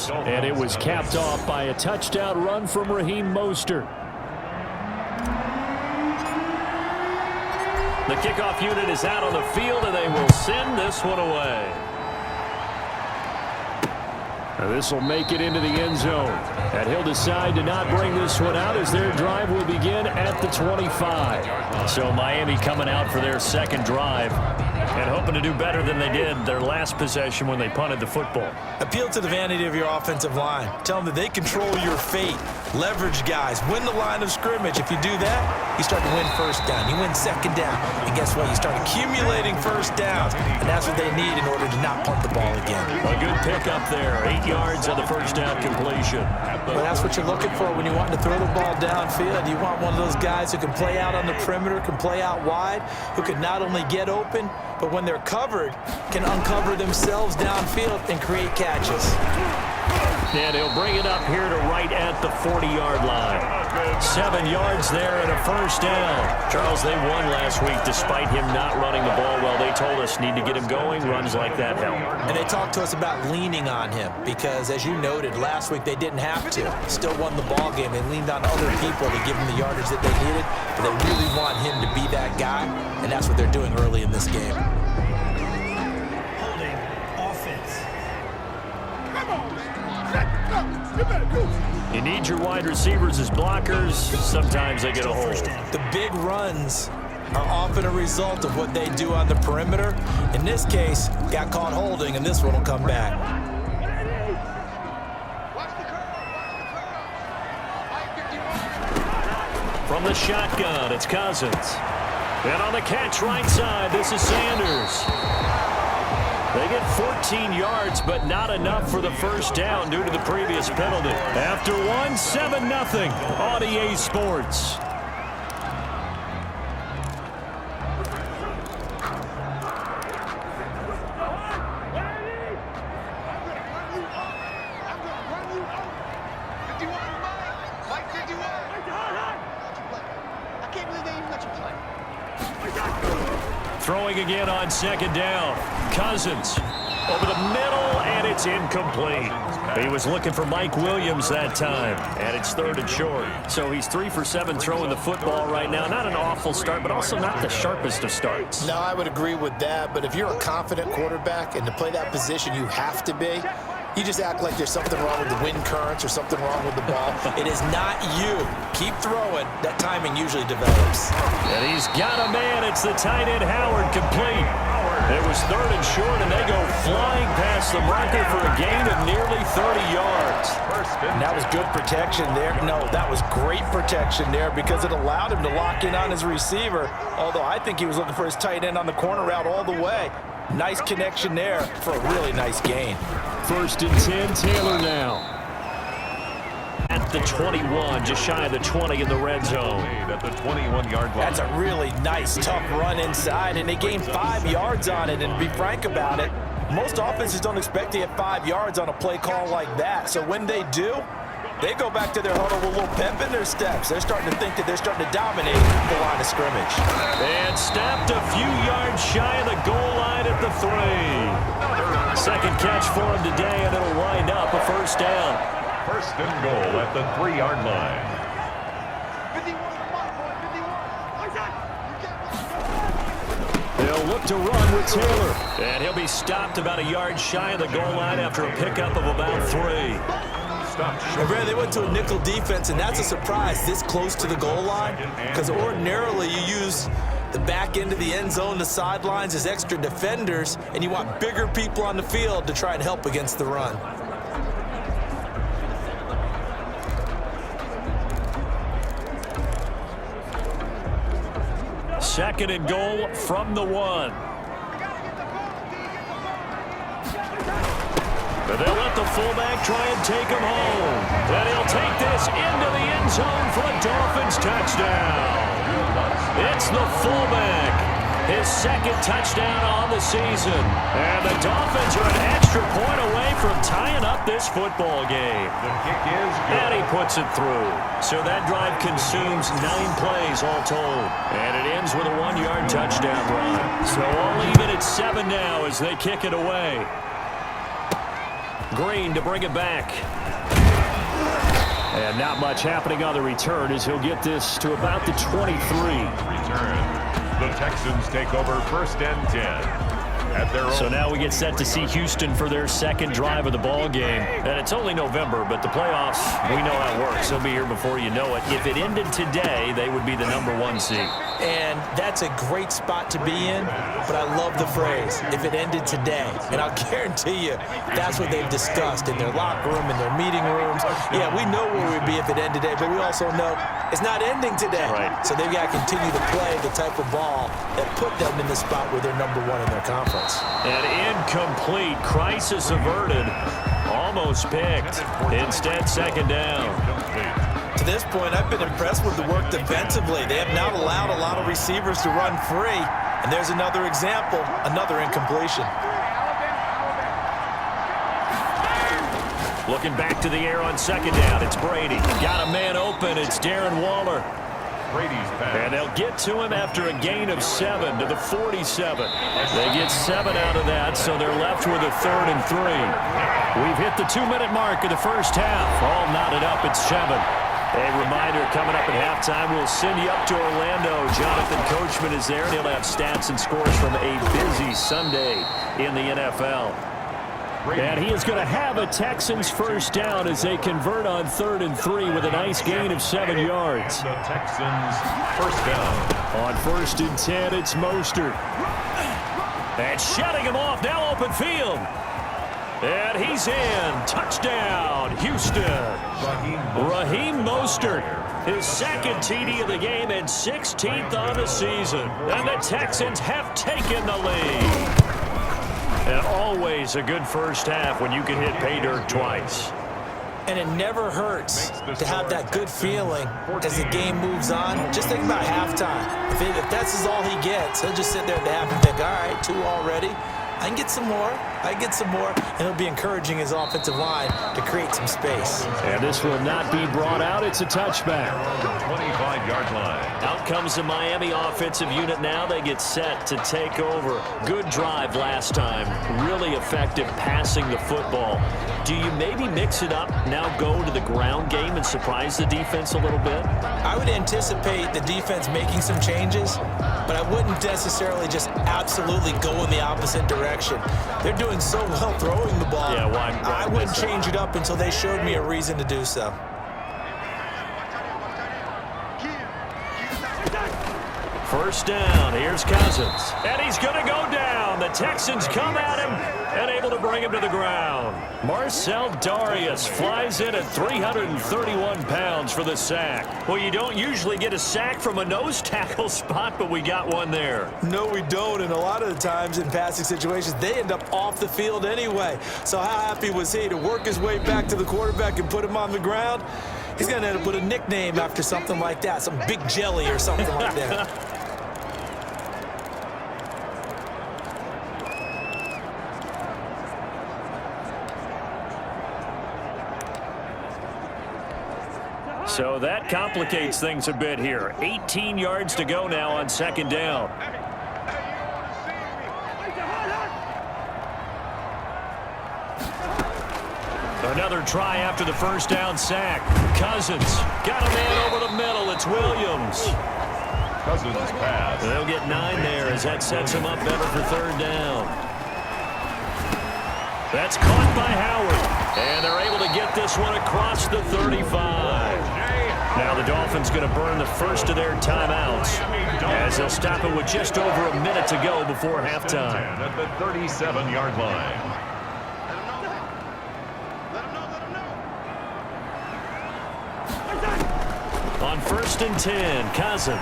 yards, and it was capped off by a touchdown run from Raheem Mostert. The kickoff unit is out on the field, and they will send this one away. This will make it into the end zone. And he'll decide to not bring this one out as their drive will begin at the 25. So Miami coming out for their second drive and hoping to do better than they did their last possession when they punted the football. Appeal to the vanity of your offensive line. Tell them that they control your fate. Leverage guys. Win the line of scrimmage. If you do that, you start to win first down. You win second down. And guess what? You start accumulating first downs. And that's what they need in order to not punt the ball again. A good pick up there. 8 yards on the first down completion. Well, that's what you're looking for when you want to throw the ball downfield. You want one of those guys who can play out on the perimeter, can play out wide, who can not only get open, but when they're covered, can uncover themselves downfield and create catches. And he'll bring it up here to right at the 40-yard line. 7 yards there and a first down. Charles, they won last week despite him not running the ball well. They told us need to get him going. Runs like that help. And they talked to us about leaning on him because, as you noted, last week they didn't have to. Still won the ball game. They leaned on other people to give him the yardage that they needed. But they really want him to be that guy, and that's what they're doing early in this game. Holding offense. You need your wide receivers as blockers. Sometimes they get a hold. The big runs are often a result of what they do on the perimeter. In this case, got caught holding, and this one will come back. From the shotgun, it's Cousins. And on the catch right side, this is Sanders. They get 14 yards, but not enough for the first down due to the previous penalty. After one, 7-0 on EA Sports. Throwing again on second down. Cousins over the middle, and it's incomplete. He was looking for Mike Williams that time, and it's 3rd and short. So he's 3 for 7 throwing the football right now. Not an awful start, but also not the sharpest of starts. No, I would agree with that, but if you're a confident quarterback and to play that position you have to be, you just act like there's something wrong with the wind currents or something wrong with the ball. It is not you. Keep throwing. That timing usually develops. And he's got a man. It's the tight end Howard, complete. It was 3rd and short, and they go flying past the marker for a gain of nearly 30 yards. And that was good protection there. No, that was great protection there because it allowed him to lock in on his receiver, although I think he was looking for his tight end on the corner route all the way. Nice connection there for a really nice gain. 1st and 10, Taylor now. At the 21, just shy of the 20 in the red zone. At the 21-yard line. That's a really nice, tough run inside, and they gained 5 yards on it. And to be frank about it, most offenses don't expect to get 5 yards on a play call like that. So when they do, they go back to their huddle with a little pep in their steps. They're starting to think that they're starting to dominate the line of scrimmage. And snapped a few yards shy of the goal line at the 3. Second catch for him today, and it'll wind up a first down. 1st and goal at the 3-yard line. They'll look to run with Taylor. And he'll be stopped about a yard shy of the goal line after a pickup of about 3. And Brad, they went to a nickel defense, and that's a surprise this close to the goal line because ordinarily you use the back end of the end zone, the sidelines as extra defenders, and you want bigger people on the field to try and help against the run. Second and goal from the 1. But they'll let the fullback try and take him home. And he'll take this into the end zone for a Dolphins touchdown. It's the fullback. His 2nd touchdown on the season. And the Dolphins are an extra point away from tying up this football game. The kick is good. And he puts it through. So that drive consumes 9 plays all told. And it ends with a 1-yard touchdown run. So all even at 7 now as they kick it away. Green to bring it back. And not much happening on the return as he'll get this to about the 23. Return. The Texans take over 1st and 10. At their So own. now we get set to see Houston for their second drive of the ball game. And it's only November, but the playoffs, we know how it works. They'll be here before you know it. If it ended today, they would be the #1 seed. And that's a great spot to be in, but I love the phrase, if it ended today. And I'll guarantee you, that's what they've discussed in their locker room, in their meeting rooms. Yeah, we know where we'd be if it ended today, but we also know it's not ending today. Right. So they've got to continue to play the type of ball that put them in the spot where they're #1 in their conference. And incomplete. Crisis averted. Almost picked. Instead, second down. To this point, I've been impressed with the work defensively. They have not allowed a lot of receivers to run free. And there's another example, another incompletion. Looking back to the air on second down. It's Brady. Got a man open. It's Darren Waller. Brady's pass. And they'll get to him after a gain of 7 to the 47. They get 7 out of that, so they're left with a 3rd and 3. We've hit the 2-minute mark of the first half. All knotted up at 7. A reminder, coming up at halftime, we'll send you up to Orlando. Jonathan Coachman is there, and he'll have stats and scores from a busy Sunday in the NFL. And he is going to have a Texans first down as they convert on 3rd and 3 with a nice gain of 7 yards. The Texans first down. On 1st and 10, it's Mostert. And shutting him off, now open field. And he's in. Touchdown, Houston. Raheem Mostert, his second TD of the game and 16th on the season. And the Texans have taken the lead. And always a good first half when you can hit pay dirt twice. And it never hurts to have that good feeling as the game moves on. Just think about halftime. If that's all he gets, he'll just sit there at the half and think, all right, 2 already. I can get some more. I can get some more. And he'll be encouraging his offensive line to create some space. And this will not be brought out. It's a touchback. 25-yard line. Out comes the Miami offensive unit now. They get set to take over. Good drive last time. Really effective passing the football. Do you maybe mix it up, now go to the ground game and surprise the defense a little bit? I would anticipate the defense making some changes, but I wouldn't necessarily just absolutely go in the opposite direction. They're doing so well throwing the ball. Yeah, why I wouldn't change it up until they showed me a reason to do so. First down, here's Cousins. And he's going to go down. The Texans come at him and able to bring him to the ground. Marcel Darius flies in at 331 pounds for the sack. Well, you don't usually get a sack from a nose tackle spot, but we got one there. No, we don't, and a lot of the times in passing situations, they end up off the field anyway. So how happy was he to work his way back to the quarterback and put him on the ground? He's going to end up with a nickname after something like that, some Big Jelly or something like that. So that complicates things a bit here. 18 yards to go now on second down. Another try after the first down sack. Cousins got a man over the middle. It's Williams. Cousins pass. They'll get 9 there as that sets him up better for third down. That's caught by Howard. And they're able to get this one across the 35. Now the Dolphins going to burn the first of their timeouts as they'll stop it with just over a minute to go before halftime. At the 37-yard line. On 1st and 10, Cousins.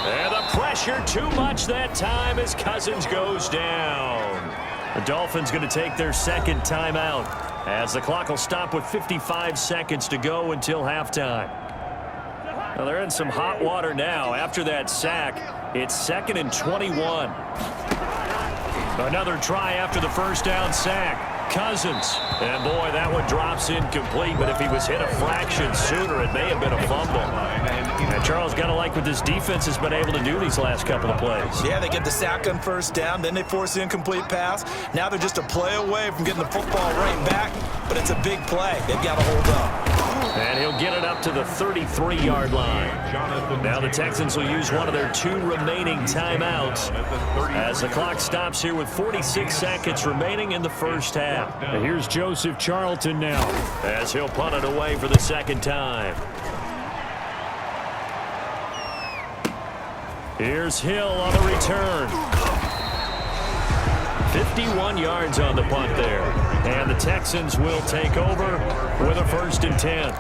And the pressure too much that time as Cousins goes down. The Dolphins going to take their second timeout as the clock will stop with 55 seconds to go until halftime. Well, they're in some hot water now. After that sack, it's 2nd and 21. Another try after the first down sack. Cousins. And, boy, that one drops incomplete, but if he was hit a fraction sooner, it may have been a fumble. And Charles, got to like what this defense has been able to do these last couple of plays. Yeah, they get the sack on first down, then they force the incomplete pass. Now they're just a play away from getting the football right back, but it's a big play. They've got to hold up. And he'll get it up to the 33-yard line. Now the Texans will use one of their 2 remaining timeouts as the clock stops here with 46 seconds remaining in the first half. And here's Joseph Charlton now, as he'll punt it away for the second time. Here's Hill on the return. 51 yards on the punt there. And the Texans will take over with a 1st and 10.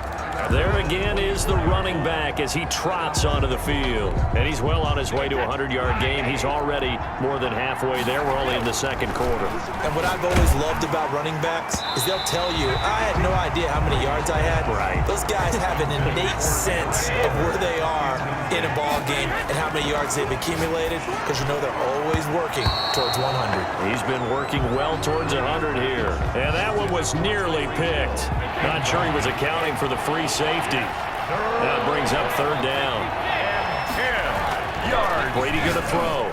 There again is the running back as he trots onto the field. And he's well on his way to a 100-yard game. He's already more than halfway there. We're only in the second quarter. And what I've always loved about running backs is they'll tell you, I had no idea how many yards I had. Right. Those guys have an innate sense of where they are in a ball game and how many yards they've accumulated, because you know they're always working towards 100. He's been working well towards 100 here. And that one was nearly picked. Not sure he was accounting for the free safety. That brings up 3rd down. 10 yards. Brady going to throw.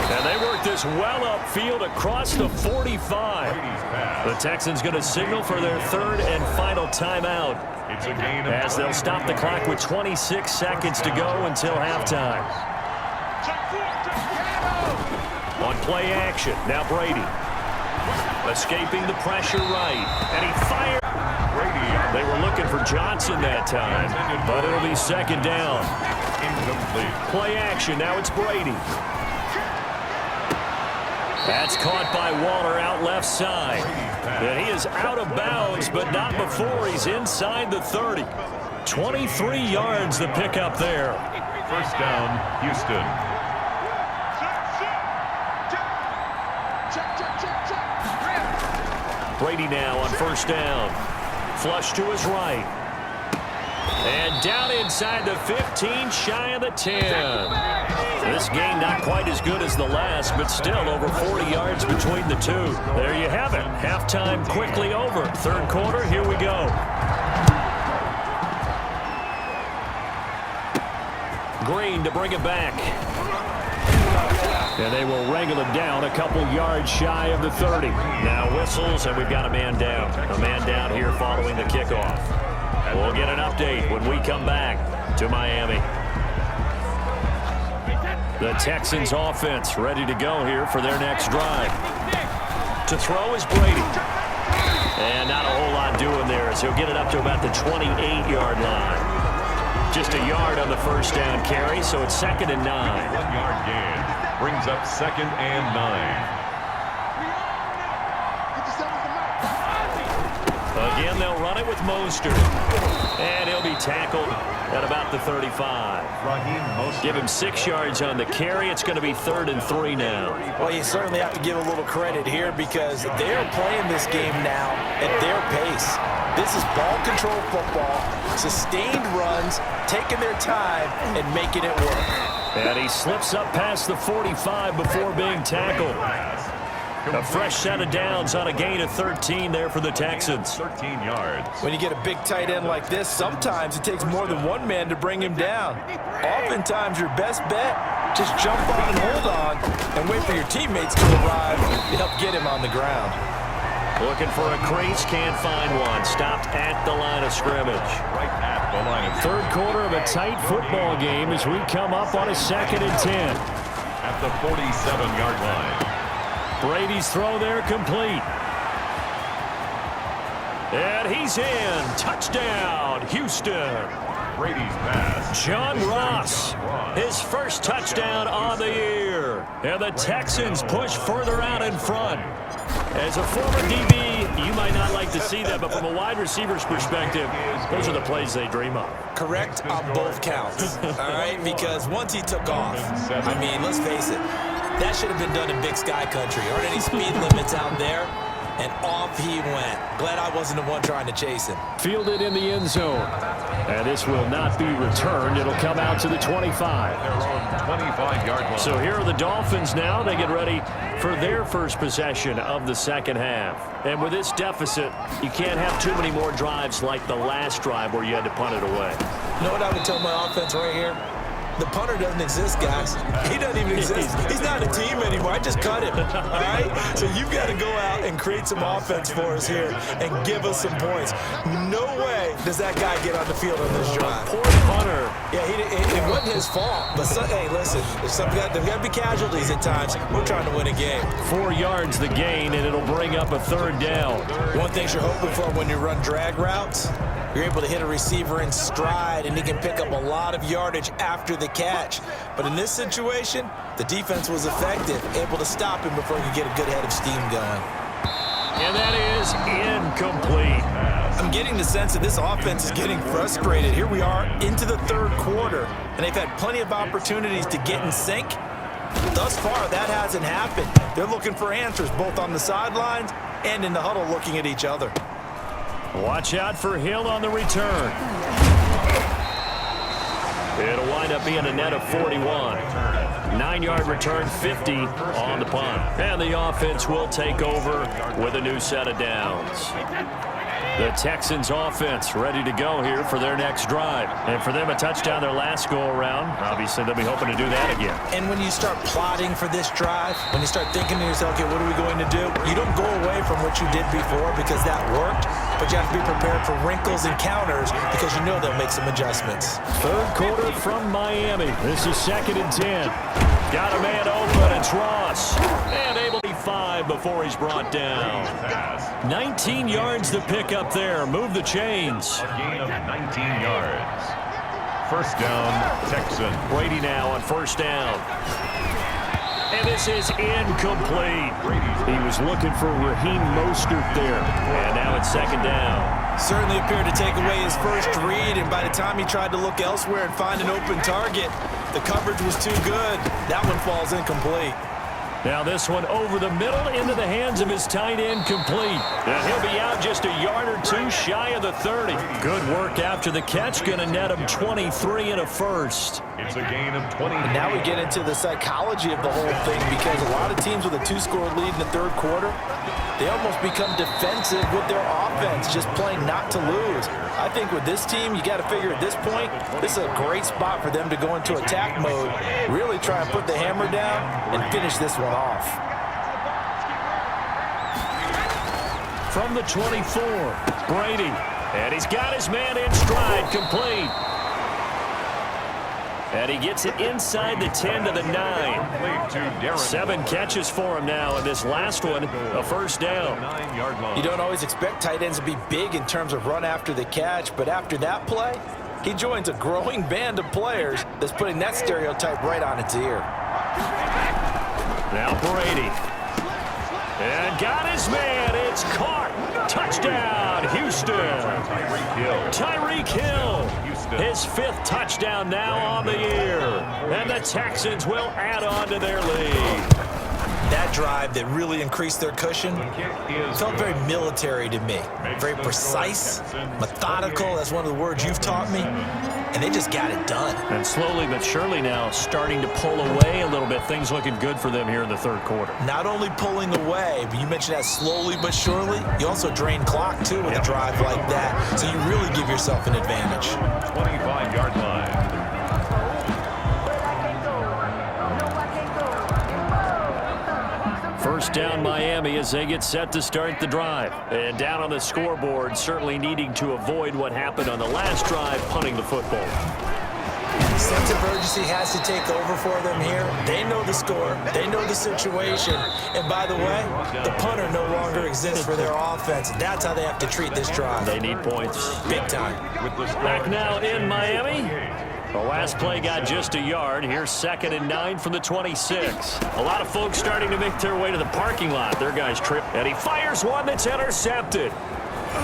And they work this well upfield across the 45. The Texans going to signal for their 3rd and final timeout, It's a gain of as they'll stop the clock with 26 seconds to go until halftime. On play action, now Brady. Escaping the pressure right. And he fired. They were looking for Johnson that time, but it'll be 2nd down. incomplete. Play action, now it's Brady. That's caught by Waller out left side. And he is out of bounds, but not before he's inside the 30. 23 yards the pickup there. 1st down, Houston. Brady now on 1st down. Flush to his right. And down inside the 15, shy of the 10. This game not quite as good as the last, but still over 40 yards between the two. There you have it. Halftime quickly over. 3rd quarter, here we go. Green to bring it back. And they will wrangle it down a couple yards shy of the 30. Now whistles, and we've got a man down. A man down here following the kickoff. We'll get an update when we come back to Miami. The Texans offense ready to go here for their next drive. To throw is Brady. And not a whole lot doing there as he'll get it up to about the 28-yard line. Just a yard on the 1st down carry, so it's 2nd and 9. 1-yard gain brings up 2nd and 9. Again, they'll run it with Mostert. And he'll be tackled at about the 35. Give him 6 yards on the carry. It's going to be 3rd and 3 now. Well, you certainly have to give a little credit here because they're playing this game now at their pace. This is ball control football, sustained runs, taking their time and making it work. And he slips up past the 45 before being tackled. A fresh set of downs on a gain of 13 there for the Texans. 13 yards. When you get a big tight end like this, sometimes it takes more than one man to bring him down. Oftentimes, your best bet, just jump on and hold on and wait for your teammates to arrive to help get him on the ground. Looking for a crease, can't find one. Stopped at the line of scrimmage. Right at the line of 3rd quarter of a tight football game as we come up on a 2nd and 10. at the 47-yard line. Brady's throw there complete. And he's in. Touchdown, Houston. Brady's pass. John Ross, his first touchdown on the year. And the Texans push further out in front. As a former DB, you might not like to see that, but from a wide receiver's perspective, those are the plays they dream of. Correct on both counts, all right? Because once he took off, I mean, let's face it, that should have been done in Big Sky Country. Aren't any speed limits out there? And off he went. Glad I wasn't the one trying to chase him. Fielded in the end zone. And this will not be returned. It'll come out to the 25. Their own 25-yard line. So here are the Dolphins now. They get ready for their first possession of the second half. And with this deficit, you can't have too many more drives like the last drive where you had to punt it away. You know what I would tell my offense right here? The punter doesn't exist, guys. He doesn't even exist. He's not a team anymore. I just cut him, all right? So you've got to go out and create some offense for us here and give us some points. No way does that guy get on the field on this drive. Poor punter. Yeah, it wasn't his fault. But, hey, listen, there's got to be casualties at times. We're trying to win a game. 4 yards the gain, and it'll bring up a third down. One thing you're hoping for when you run drag routes, you're able to hit a receiver in stride, and he can pick up a lot of yardage after the catch. But in this situation, the defense was effective, able to stop him before he could get a good head of steam going. And that is incomplete. I'm getting the sense that this offense is getting frustrated. Here we are into the third quarter, and they've had plenty of opportunities to get in sync. Thus far, that hasn't happened. They're looking for answers both on the sidelines and in the huddle looking at each other. Watch out for Hill on the return. It'll wind up being a net of 41. 9-yard return, 50 on the punt. And the offense will take over with a new set of downs. The Texans offense ready to go here for their next drive. And for them, a touchdown their last go-around. Obviously, they'll be hoping to do that again. And when you start plotting for this drive, when you start thinking to yourself, okay, what are we going to do? You don't go away from what you did before because that worked, but you have to be prepared for wrinkles and counters because you know they'll make some adjustments. Third quarter from Miami. This is 2nd and 10. Got a man open. It's Ross. And able to be 5 before he's brought down. 19 yards to pick up there. Move the chains. A gain of 19 yards. First down, Texans. Brady now on first down. And this is incomplete. He was looking for Raheem Mostert there. And now it's 2nd down. Certainly appeared to take away his first read, and by the time he tried to look elsewhere and find an open target, the coverage was too good. That one falls incomplete. Now this one over the middle into the hands of his tight end, complete. And he'll be out just a yard or two shy of the 30. Good work after the catch. Going to net him 23 and a first. It's a gain of 20. And now we get into the psychology of the whole thing because a lot of teams with a 2-score lead in the third quarter, they almost become defensive with their offense, just playing not to lose. I think with this team, you got to figure at this point, this is a great spot for them to go into attack mode, really try and put the hammer down and finish this one off. From the 24, Brady. And he's got his man in stride, complete. And he gets it inside the 10 to the 9. 7 catches for him now, and this last one, a first down. You don't always expect tight ends to be big in terms of run after the catch, but after that play, he joins a growing band of players that's putting that stereotype right on its ear. Now Brady. And got his man. It's caught. Touchdown, Houston. Tyreek Hill. His 5th touchdown now on the year. And the Texans will add on to their lead. That drive that really increased their cushion felt very military to me. Very precise, methodical. That's one of the words you've taught me. And they just got it done. And slowly but surely now starting to pull away a little bit. Things looking good for them here in the third quarter. Not only pulling away, but you mentioned that slowly but surely. You also drain clock, too, with a drive like that. So you really give yourself an advantage. 25-yard line. First down Miami as they get set to start the drive. And down on the scoreboard, certainly needing to avoid what happened on the last drive, punting the football. Sense of urgency has to take over for them here. They know the score. They know the situation. And by the way, the punter no longer exists for their offense. That's how they have to treat this drive. They need points. Big time. Back now in Miami. The last play got just a yard. Here's 2nd and 9 from the 26. A lot of folks starting to make their way to the parking lot. Their guys trip. And he fires one that's intercepted.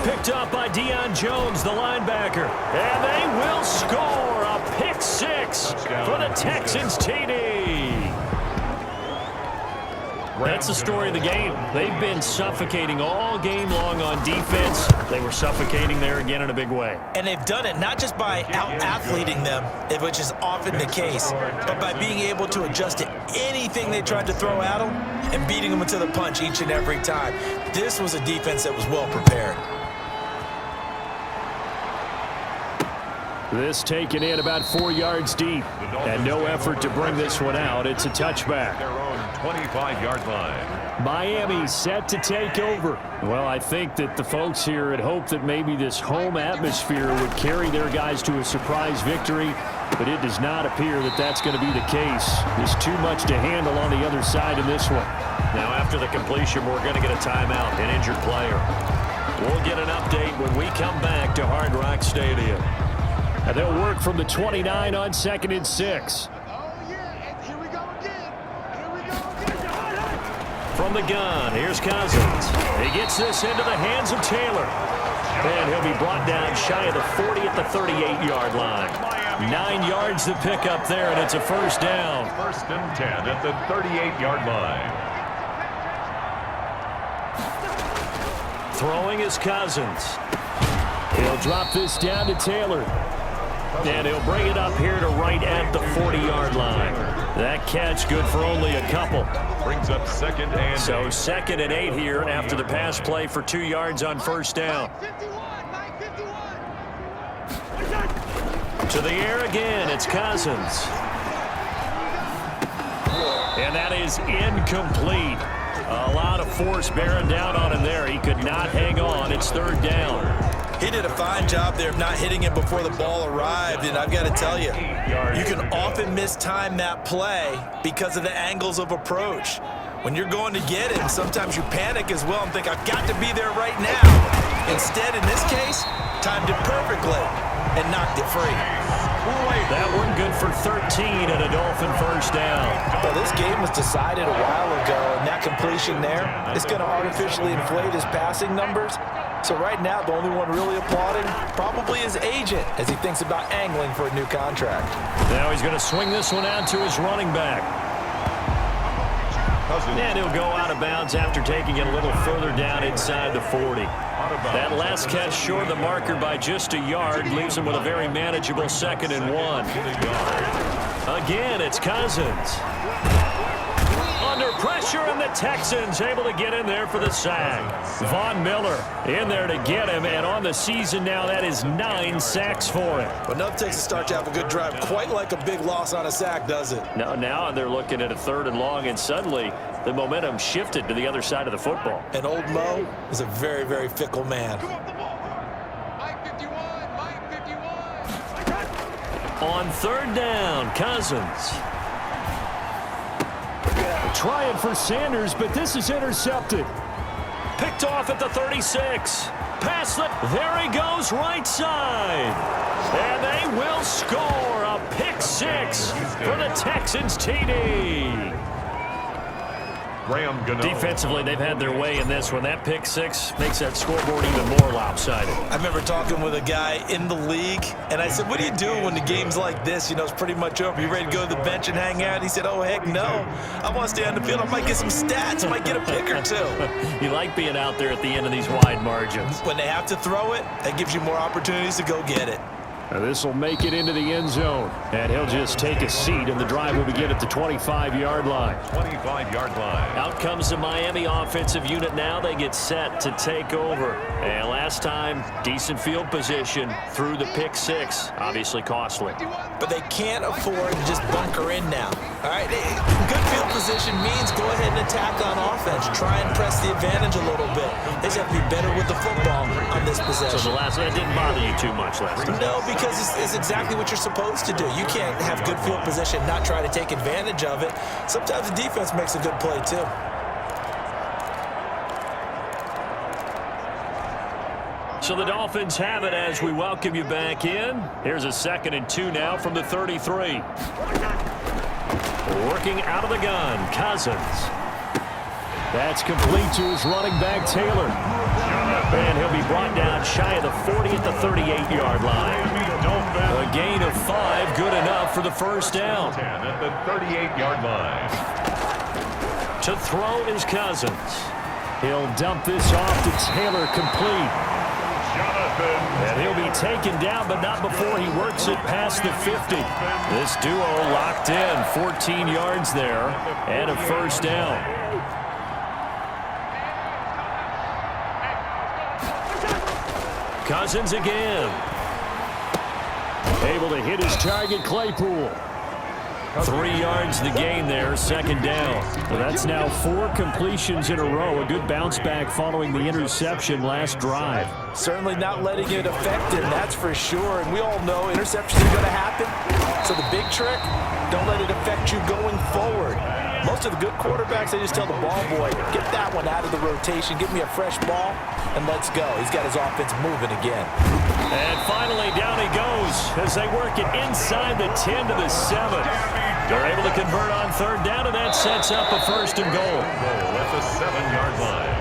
Picked up by Deion Jones, the linebacker. And they will score a pick 6 for the Texans TD. That's the story of the game. They've been suffocating all game long on defense. They were suffocating there again in a big way. And they've done it not just by out-athleting them, which is often the case, but by being able to adjust to anything they tried to throw at them and beating them to the punch each and every time. This was a defense that was well prepared. This taken in about 4 yards deep, and no effort to bring this one out. It's a touchback. Their own 25-yard line. Miami set to take over. Well, I think that the folks here had hoped that maybe this home atmosphere would carry their guys to a surprise victory, but it does not appear that that's going to be the case. There's too much to handle on the other side in this one. Now, after the completion, we're going to get a timeout, an injured player. We'll get an update when we come back to Hard Rock Stadium. And they'll work from the 29 on 2nd and 6. From the gun, here's Cousins. He gets this into the hands of Taylor. And he'll be brought down shy of the 40 at the 38-yard line. 9 yards to pick up there, and it's a first down. 1st and 10 at the 38-yard line. Throwing is Cousins. He'll drop this down to Taylor. And he'll bring it up here to right at the 40-yard line. That catch good for only a couple. Brings up 2nd and 8. So 2nd and 8 here after the pass play for 2 yards on first down. To the air again, it's Cousins. And that is incomplete. A lot of force bearing down on him there. He could not hang on. It's 3rd down. He did a fine job there of not hitting it before the ball arrived, and I've got to tell you, you can often mistime that play because of the angles of approach. When you're going to get him, sometimes you panic as well and think, I've got to be there right now. Instead, in this case, timed it perfectly and knocked it free. That one good for 13 and a Dolphin first down. Well, this game was decided a while ago, and that completion there is going to artificially inflate his passing numbers. So right now, the only one really applauding probably his agent as he thinks about angling for a new contract. Now he's going to swing this one out to his running back. And he'll go out of bounds after taking it a little further down inside the 40. That last catch short of the marker by just a yard leaves him with a very manageable 2nd and 1. Again, it's Cousins. Under pressure, and the Texans able to get in there for the sack. Von Miller in there to get him, and on the season now, that is 9 sacks for him. But enough takes to start to have a good drive, quite like a big loss on a sack, does it? Now they're looking at a 3rd and long, and suddenly the momentum shifted to the other side of the football. And old Mo is a very, very fickle man. On 3rd down, Cousins. Trying for Sanders, but this is intercepted. Picked off at the 36. Pass it. There he goes, right side. And they will score a pick 6 for the Texans TD. Defensively, they've had their way in this one. That pick 6 makes that scoreboard even more lopsided. I remember talking with a guy in the league, and I said, what do you do when the game's like this? You know, it's pretty much over. You ready to go to the bench and hang out? He said, oh, heck no. I want to stay on the field. I might get some stats. I might get a pick or two. You like being out there at the end of these wide margins. When they have to throw it, that gives you more opportunities to go get it. This will make it into the end zone, and he'll just take a seat, and the drive will begin at the 25-yard line. 25-yard line. Out comes the Miami offensive unit now. They get set to take over. And last time, decent field position through the pick 6. Obviously costly. But they can't afford to just bunker in now. All right, good field position means go ahead and attack on offense. Try and press the advantage a little bit. They just have to be better with the football on this possession. So that didn't bother you too much last time? No, because it's exactly what you're supposed to do. You can't have good field position, not try to take advantage of it. Sometimes the defense makes a good play, too. So the Dolphins have it as we welcome you back in. Here's a 2nd and 2 now from the 33. Working out of the gun, Cousins. That's complete to his running back, Taylor. And he'll be brought down shy of the 40 at the 38-yard line. A gain of 5, good enough for the first down. 10 at the 38-yard line. To throw is Cousins. He'll dump this off to Taylor, complete. And he'll be taken down, but not before he works it past the 50. This duo locked in, 14 yards there, and a first down. Cousins again. Able to hit his target, Claypool. 3 yards the gain there, second down. So that's now 4 completions in a row. A good bounce back following the interception last drive. Certainly not letting it affect him, that's for sure. And we all know interceptions are going to happen. So the big trick, don't let it affect you going forward. Most of the good quarterbacks, they just tell the ball boy, get that one out of the rotation, give me a fresh ball, and let's go. He's got his offense moving again. And finally, down he goes as they work it inside the 10 to the 7. They're able to convert on third down, and that sets up a first and goal. At the 7-yard line.